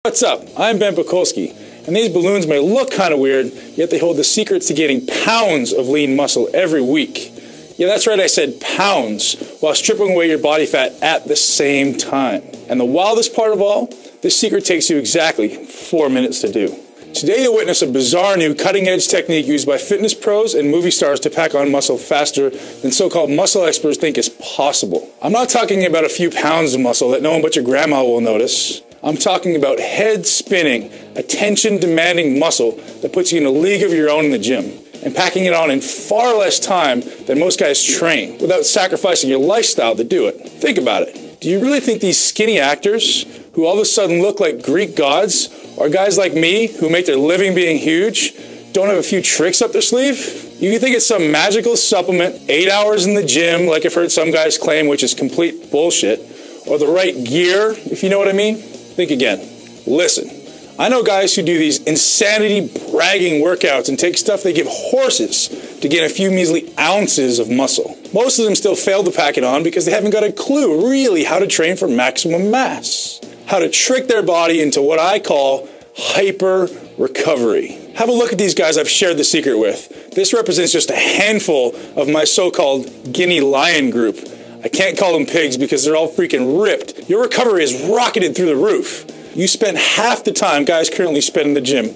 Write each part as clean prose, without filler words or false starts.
What's up? I'm Ben Pukulski, and these balloons may look kind of weird, yet they hold the secrets to gaining pounds of lean muscle every week. Yeah, that's right, I said pounds, while stripping away your body fat at the same time. And the wildest part of all, this secret takes you exactly 4 minutes to do. Today you'll witness a bizarre new cutting-edge technique used by fitness pros and movie stars to pack on muscle faster than so-called muscle experts think is possible. I'm not talking about a few pounds of muscle that no one but your grandma will notice. I'm talking about head-spinning, attention-demanding muscle that puts you in a league of your own in the gym, and packing it on in far less time than most guys train, without sacrificing your lifestyle to do it. Think about it. Do you really think these skinny actors, who all of a sudden look like Greek gods, or guys like me, who make their living being huge, don't have a few tricks up their sleeve? You think it's some magical supplement, 8 hours in the gym, like I've heard some guys claim, which is complete bullshit, or the right gear, if you know what I mean? Think again. Listen, I know guys who do these insanity bragging workouts and take stuff they give horses to gain a few measly ounces of muscle. Most of them still fail to pack it on because they haven't got a clue really how to train for maximum mass. How to trick their body into what I call hyper recovery. Have a look at these guys I've shared the secret with. This represents just a handful of my so-called guinea lion group. I can't call them pigs because they're all freaking ripped. Your recovery is rocketed through the roof. You spend half the time guys currently spend in the gym.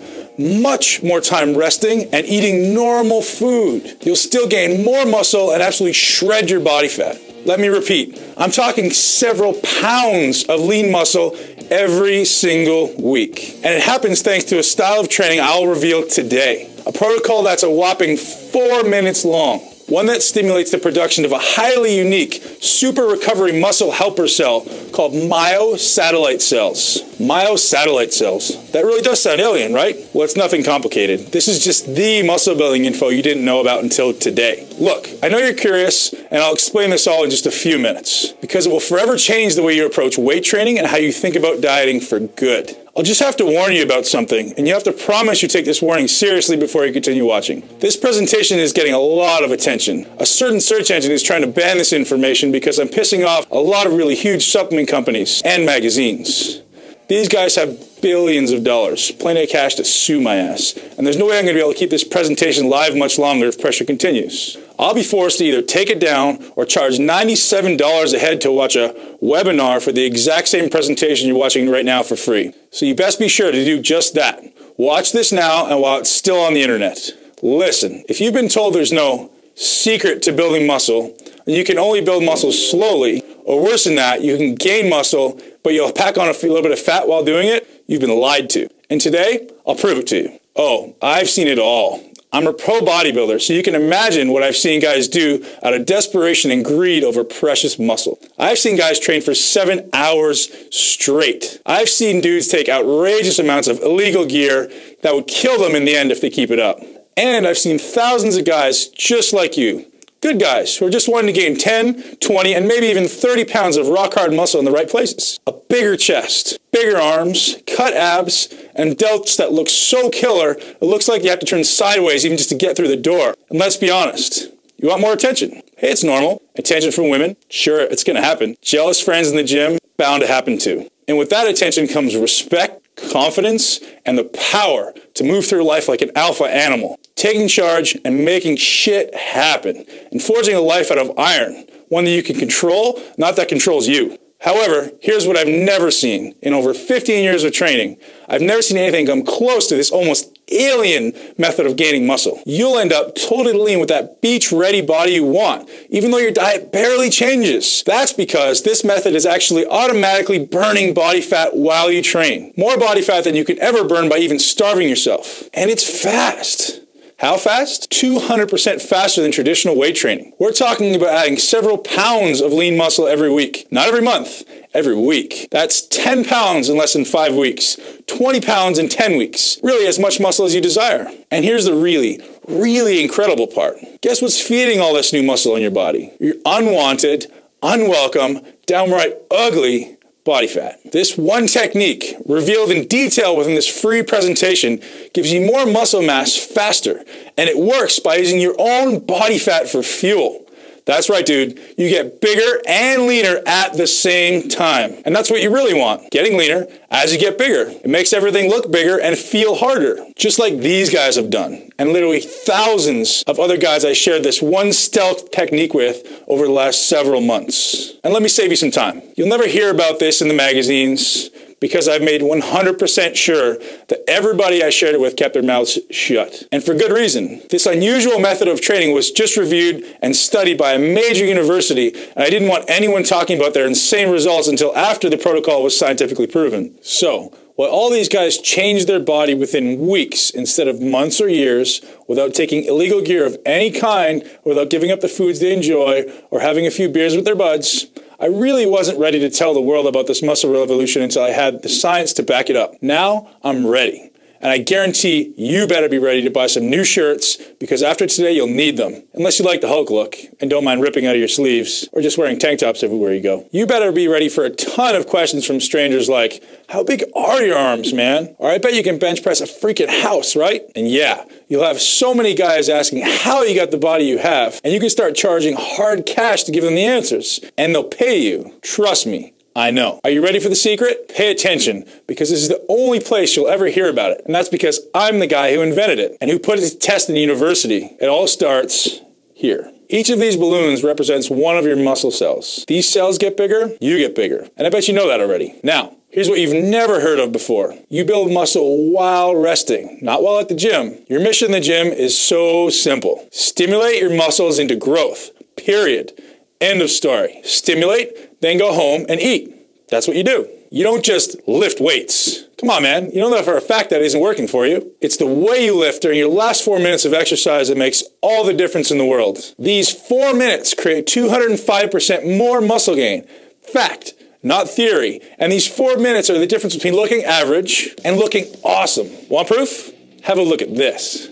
Much more time resting and eating normal food. You'll still gain more muscle and absolutely shred your body fat. Let me repeat. I'm talking several pounds of lean muscle every single week. And it happens thanks to a style of training I'll reveal today. A protocol that's a whopping 4 minutes long. One that stimulates the production of a highly unique super recovery muscle helper cell called myosatellite cells. Myosatellite cells. That really does sound alien, right? Well, it's nothing complicated. This is just the muscle building info you didn't know about until today. Look, I know you're curious, and I'll explain this all in just a few minutes, because it will forever change the way you approach weight training and how you think about dieting for good. I'll just have to warn you about something, and you have to promise you take this warning seriously before you continue watching. This presentation is getting a lot of attention. A certain search engine is trying to ban this information because I'm pissing off a lot of really huge supplement companies and magazines. These guys have billions of dollars, plenty of cash to sue my ass, and there's no way I'm going to be able to keep this presentation live much longer if pressure continues. I'll be forced to either take it down or charge $97 a head to watch a webinar for the exact same presentation you're watching right now for free. So you best be sure to do just that. Watch this now and while it's still on the internet. Listen, if you've been told there's no secret to building muscle, and you can only build muscle slowly, or worse than that, you can gain muscle, but you'll pack on a little bit of fat while doing it, you've been lied to. And today, I'll prove it to you. Oh, I've seen it all. I'm a pro bodybuilder, so you can imagine what I've seen guys do out of desperation and greed over precious muscle. I've seen guys train for 7 hours straight. I've seen dudes take outrageous amounts of illegal gear that would kill them in the end if they keep it up. And I've seen thousands of guys just like you, good guys who are just wanting to gain 10, 20, and maybe even 30 pounds of rock-hard muscle in the right places. A bigger chest, bigger arms, cut abs, and delts that look so killer, it looks like you have to turn sideways even just to get through the door. And let's be honest, you want more attention. Hey, it's normal. Attention from women, sure, it's gonna happen. Jealous friends in the gym, bound to happen too. And with that attention comes respect, confidence, and the power to move through life like an alpha animal, taking charge and making shit happen, and forging a life out of iron, one that you can control, not that controls you. However, here's what I've never seen. In over 15 years of training, I've never seen anything come close to this almost alien method of gaining muscle. You'll end up totally lean with that beach-ready body you want, even though your diet barely changes. That's because this method is actually automatically burning body fat while you train. More body fat than you could ever burn by even starving yourself. And it's fast. How fast? 200% faster than traditional weight training. We're talking about adding several pounds of lean muscle every week. Not every month, every week. That's 10 pounds in less than 5 weeks. 20 pounds in 10 weeks. Really as much muscle as you desire. And here's the really incredible part. Guess what's feeding all this new muscle in your body? Your unwanted, unwelcome, downright ugly body fat. This one technique, revealed in detail within this free presentation, gives you more muscle mass faster, and it works by using your own body fat for fuel. That's right, dude. You get bigger and leaner at the same time. And that's what you really want, getting leaner as you get bigger. It makes everything look bigger and feel harder, just like these guys have done. And literally thousands of other guys I shared this one stealth technique with over the last several months. And let me save you some time. You'll never hear about this in the magazines, because I've made 100% sure that everybody I shared it with kept their mouths shut. And for good reason. This unusual method of training was just reviewed and studied by a major university, and I didn't want anyone talking about their insane results until after the protocol was scientifically proven. So, while all these guys changed their body within weeks instead of months or years, without taking illegal gear of any kind, or without giving up the foods they enjoy, or having a few beers with their buds, I really wasn't ready to tell the world about this muscle revolution until I had the science to back it up. Now, I'm ready. And I guarantee you better be ready to buy some new shirts, because after today you'll need them. Unless you like the Hulk look and don't mind ripping out of your sleeves or just wearing tank tops everywhere you go. You better be ready for a ton of questions from strangers like, how big are your arms, man? Or I bet you can bench press a freaking house, right? And yeah, you'll have so many guys asking how you got the body you have, and you can start charging hard cash to give them the answers. And they'll pay you. Trust me. I know. Are you ready for the secret? Pay attention, because this is the only place you'll ever hear about it. And that's because I'm the guy who invented it and who put it to test in university. It all starts here. Each of these balloons represents one of your muscle cells. These cells get bigger, you get bigger. And I bet you know that already. Now, here's what you've never heard of before. You build muscle while resting, not while at the gym. Your mission in the gym is so simple. Stimulate your muscles into growth. Period. End of story. Stimulate, then go home and eat. That's what you do. You don't just lift weights. Come on, man. You know that for a fact that isn't working for you. It's the way you lift during your last 4 minutes of exercise that makes all the difference in the world. These 4 minutes create 205% more muscle gain. Fact, not theory. And these 4 minutes are the difference between looking average and looking awesome. Want proof? Have a look at this.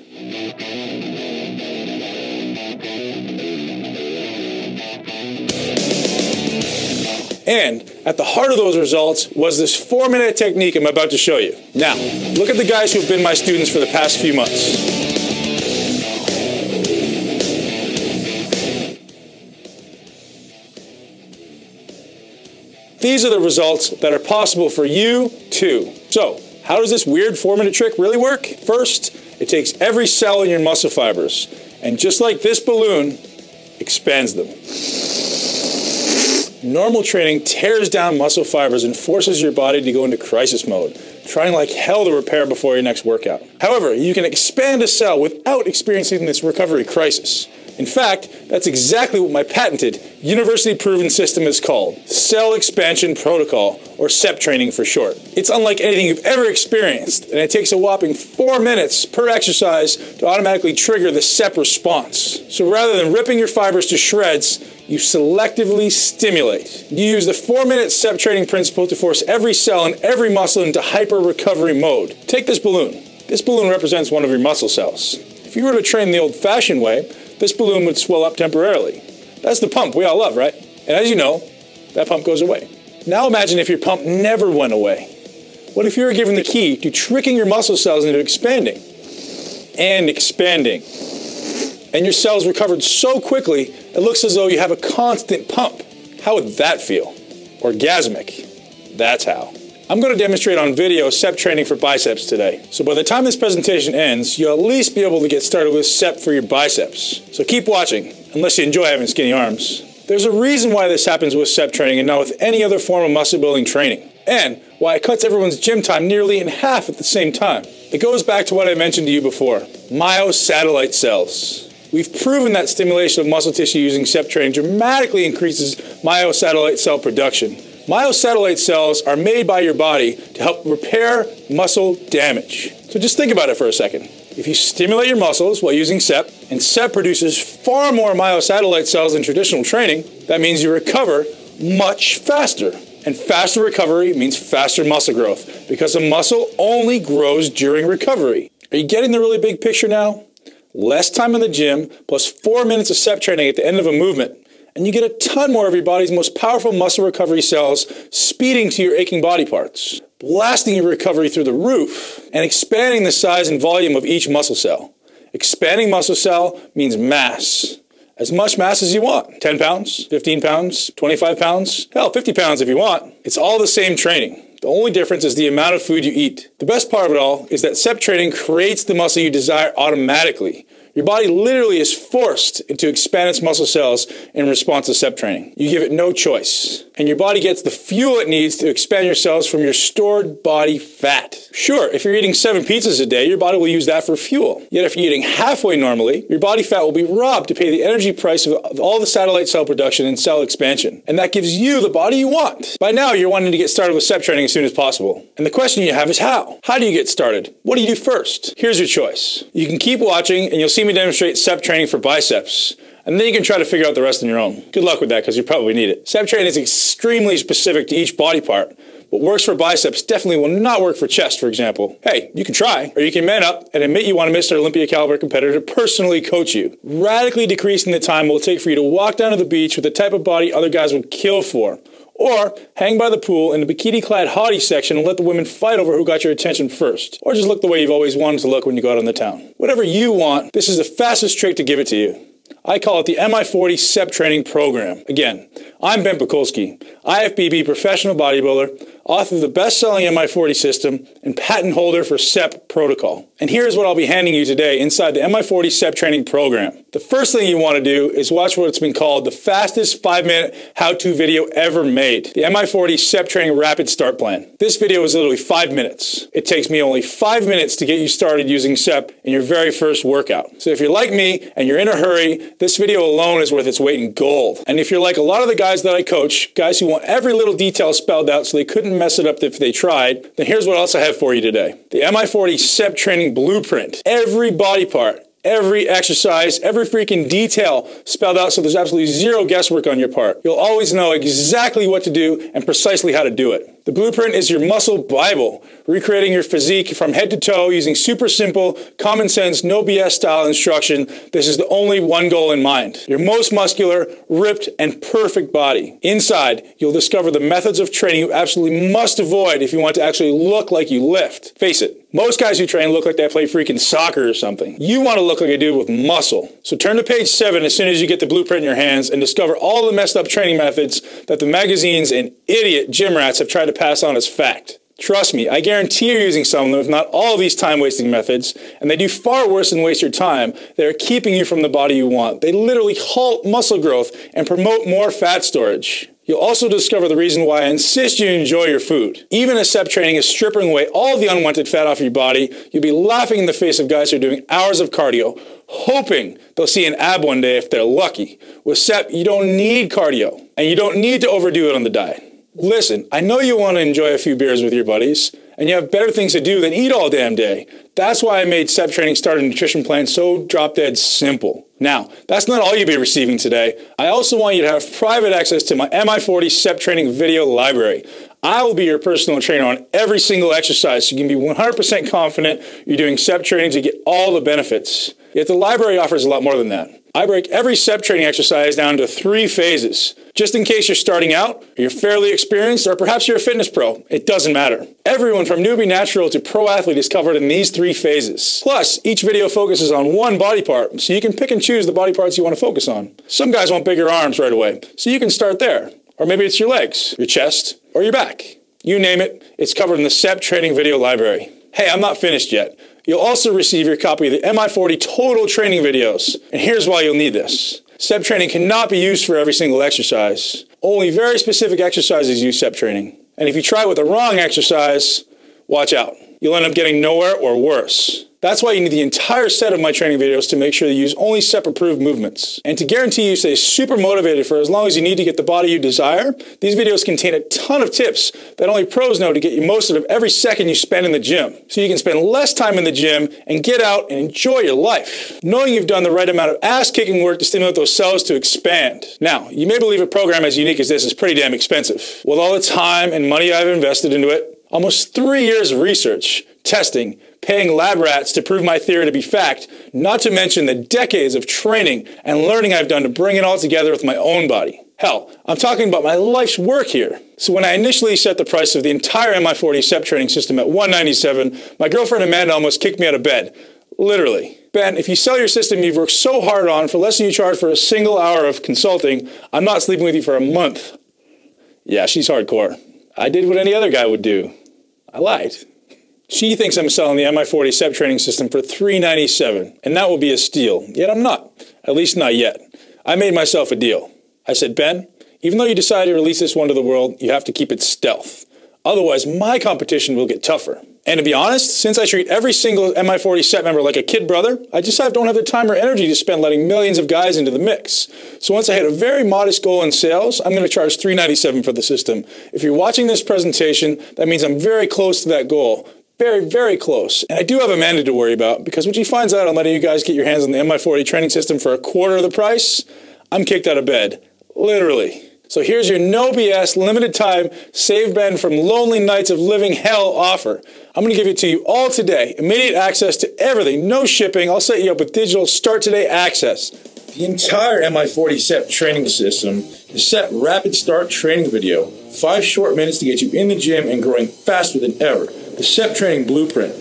And at the heart of those results was this 4-minute technique I'm about to show you. Now, look at the guys who have been my students for the past few months. These are the results that are possible for you too. So, how does this weird 4-minute trick really work? First, it takes every cell in your muscle fibers, and just like this balloon, expands them. Normal training tears down muscle fibers and forces your body to go into crisis mode, trying like hell to repair before your next workout. However, you can expand a cell without experiencing this recovery crisis. In fact, that's exactly what my patented, university-proven system is called. Cell Expansion Protocol, or CEP training for short. It's unlike anything you've ever experienced, and it takes a whopping 4 minutes per exercise to automatically trigger the CEP response. So rather than ripping your fibers to shreds, you selectively stimulate. You use the 4-minute CEP training principle to force every cell and every muscle into hyper-recovery mode. Take this balloon. This balloon represents one of your muscle cells. If you were to train the old-fashioned way, this balloon would swell up temporarily. That's the pump we all love, right? And as you know, that pump goes away. Now imagine if your pump never went away. What if you were given the key to tricking your muscle cells into expanding and expanding? And your cells recovered so quickly, it looks as though you have a constant pump. How would that feel? Orgasmic. That's how. I'm going to demonstrate on video CEP training for biceps today. So by the time this presentation ends, you'll at least be able to get started with CEP for your biceps. So keep watching, unless you enjoy having skinny arms. There's a reason why this happens with CEP training and not with any other form of muscle building training. And why it cuts everyone's gym time nearly in half at the same time. It goes back to what I mentioned to you before. Myosatellite cells. We've proven that stimulation of muscle tissue using CEP training dramatically increases myosatellite cell production. Myosatellite cells are made by your body to help repair muscle damage. So just think about it for a second. If you stimulate your muscles while using CEP, and CEP produces far more myosatellite cells than traditional training, that means you recover much faster. And faster recovery means faster muscle growth, because a muscle only grows during recovery. Are you getting the really big picture now? Less time in the gym, plus 4 minutes of CEP training at the end of a movement, and you get a ton more of your body's most powerful muscle recovery cells speeding to your aching body parts, blasting your recovery through the roof, and expanding the size and volume of each muscle cell. Expanding muscle cell means mass, as much mass as you want. 10 pounds, 15 pounds, 25 pounds, hell, 50 pounds if you want. It's all the same training. The only difference is the amount of food you eat. The best part of it all is that SEP training creates the muscle you desire automatically. Your body literally is forced to expand its muscle cells in response to SEP training. You give it no choice. And your body gets the fuel it needs to expand your cells from your stored body fat. Sure, if you're eating 7 pizzas a day, your body will use that for fuel. Yet if you're eating halfway normally, your body fat will be robbed to pay the energy price of all the satellite cell production and cell expansion. And that gives you the body you want. By now, you're wanting to get started with SEP training as soon as possible. And the question you have is how? How do you get started? What do you do first? Here's your choice. You can keep watching and you'll see me demonstrate SEP training for biceps. And then you can try to figure out the rest on your own. Good luck with that because you probably need it. SEP training is extremely specific to each body part. What works for biceps definitely will not work for chest, for example. Hey, you can try, or you can man up and admit you want a Mr. Olympia caliber competitor to personally coach you, radically decreasing the time it will take for you to walk down to the beach with the type of body other guys would kill for. Or hang by the pool in the bikini-clad hottie section and let the women fight over who got your attention first. Or just look the way you've always wanted to look when you go out on the town. Whatever you want, this is the fastest trick to give it to you. I call it the Mi40 SEP Training Program. Again, I'm Ben Pukulski, IFBB professional bodybuilder, author of the best-selling Mi40 system, and patent holder for SEP protocol. And here's what I'll be handing you today inside the Mi40 SEP Training Program. The first thing you want to do is watch what's been called the fastest 5-minute how-to video ever made, the Mi40 SEP Training Rapid Start Plan. This video is literally 5 minutes. It takes me only 5 minutes to get you started using SEP in your very first workout. So if you're like me and you're in a hurry, this video alone is worth its weight in gold. And if you're like a lot of the guys that I coach, guys who want every little detail spelled out so they couldn't mess it up if they tried, then here's what else I have for you today. The Mi40 SEP Training Blueprint. Every body part, every exercise, every freaking detail spelled out so there's absolutely zero guesswork on your part. You'll always know exactly what to do and precisely how to do it. The blueprint is your muscle Bible, recreating your physique from head to toe using super simple, common sense, no BS style instruction. This is the only one goal in mind. Your most muscular, ripped, and perfect body. Inside, you'll discover the methods of training you absolutely must avoid if you want to actually look like you lift. Face it, most guys who train look like they play freaking soccer or something. You want to look like a dude with muscle. So turn to page 7 as soon as you get the blueprint in your hands and discover all the messed up training methods that the magazines and idiot gym rats have tried to pass on as fact. Trust me, I guarantee you're using some of them, if not all of these time-wasting methods, and they do far worse than waste your time. They're keeping you from the body you want. They literally halt muscle growth and promote more fat storage. You'll also discover the reason why I insist you enjoy your food. Even as SEP training is stripping away all the unwanted fat off your body, you'll be laughing in the face of guys who are doing hours of cardio, hoping they'll see an ab one day if they're lucky. With SEP, you don't need cardio, and you don't need to overdo it on the diet. Listen, I know you want to enjoy a few beers with your buddies, and you have better things to do than eat all damn day. That's why I made SEP Training Starter Nutrition Plan so drop-dead simple. Now, that's not all you'll be receiving today. I also want you to have private access to my Mi40 SEP Training video library. I will be your personal trainer on every single exercise, so you can be 100% confident you're doing SEP training to get all the benefits. Yet the library offers a lot more than that. I break every SEP training exercise down to 3 phases. Just in case you're starting out, or you're fairly experienced, or perhaps you're a fitness pro, it doesn't matter. Everyone from newbie natural to pro athlete is covered in these 3 phases. Plus, each video focuses on one body part, so you can pick and choose the body parts you want to focus on. Some guys want bigger arms right away, so you can start there. Or maybe it's your legs, your chest, or your back. You name it, it's covered in the SEP Training Video Library. Hey, I'm not finished yet. You'll also receive your copy of the Mi40 Total Training videos. And here's why you'll need this. SEP training cannot be used for every single exercise. Only very specific exercises use SEP training. And if you try with the wrong exercise, watch out. You'll end up getting nowhere or worse. That's why you need the entire set of my training videos to make sure you use only SEP-approved movements. And to guarantee you stay super motivated for as long as you need to get the body you desire, these videos contain a ton of tips that only pros know to get you most out of every second you spend in the gym. So you can spend less time in the gym and get out and enjoy your life, knowing you've done the right amount of ass-kicking work to stimulate those cells to expand. Now, you may believe a program as unique as this is pretty damn expensive. With all the time and money I've invested into it, almost 3 years of research, testing, paying lab rats to prove my theory to be fact, not to mention the decades of training and learning I've done to bring it all together with my own body. Hell, I'm talking about my life's work here. So when I initially set the price of the entire Mi40 SEP training system at $197, my girlfriend Amanda almost kicked me out of bed. Literally. Ben, if you sell your system you've worked so hard on for less than you charge for a single hour of consulting, I'm not sleeping with you for a month. Yeah, she's hardcore. I did what any other guy would do. I lied. She thinks I'm selling the Mi40 SEP training system for $397, and that will be a steal. Yet I'm not. At least not yet. I made myself a deal. I said, Ben, even though you decided to release this one to the world, you have to keep it stealth. Otherwise, my competition will get tougher. And to be honest, since I treat every single Mi40 SEP member like a kid brother, I just don't have the time or energy to spend letting millions of guys into the mix. So once I hit a very modest goal in sales, I'm going to charge $397 for the system. If you're watching this presentation, that means I'm very close to that goal. Very, very close. And I do have Amanda to worry about, because when she finds out I'm letting you guys get your hands on the Mi40 training system for a quarter of the price, I'm kicked out of bed. Literally. So here's your no BS, limited time, save Ben from lonely nights of living hell offer. I'm going to give it to you all today. Immediate access to everything, no shipping. I'll set you up with digital start today access. The entire Mi40 SEP training system is SEP rapid start training video. 5 short minutes to get you in the gym and growing faster than ever. The SEP training blueprint.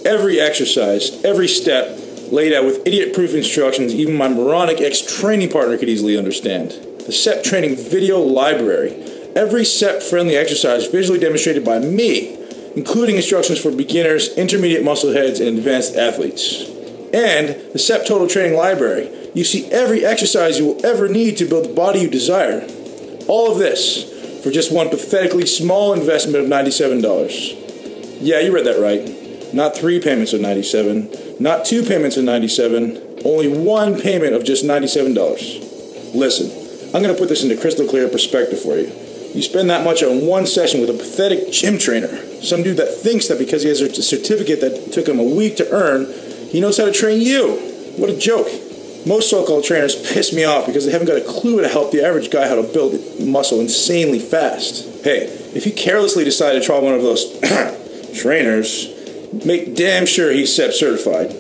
Every exercise, every step, laid out with idiot-proof instructions even my moronic ex-training partner could easily understand. The SEP training video library. Every SEP-friendly exercise visually demonstrated by me, including instructions for beginners, intermediate muscle heads, and advanced athletes. And the SEP total training library. You see every exercise you will ever need to build the body you desire. All of this for just one pathetically small investment of $97. Yeah, you read that right. Not 3 payments of $97, not 2 payments of $97, only 1 payment of just $97. Listen. I'm going to put this into crystal clear perspective for you. You spend that much on one session with a pathetic gym trainer, some dude that thinks that because he has a certificate that took him a week to earn, he knows how to train you. What a joke. Most so-called trainers piss me off because they haven't got a clue to help the average guy how to build muscle insanely fast. Hey, if you carelessly decide to try one of those trainers, make damn sure he's SEP certified.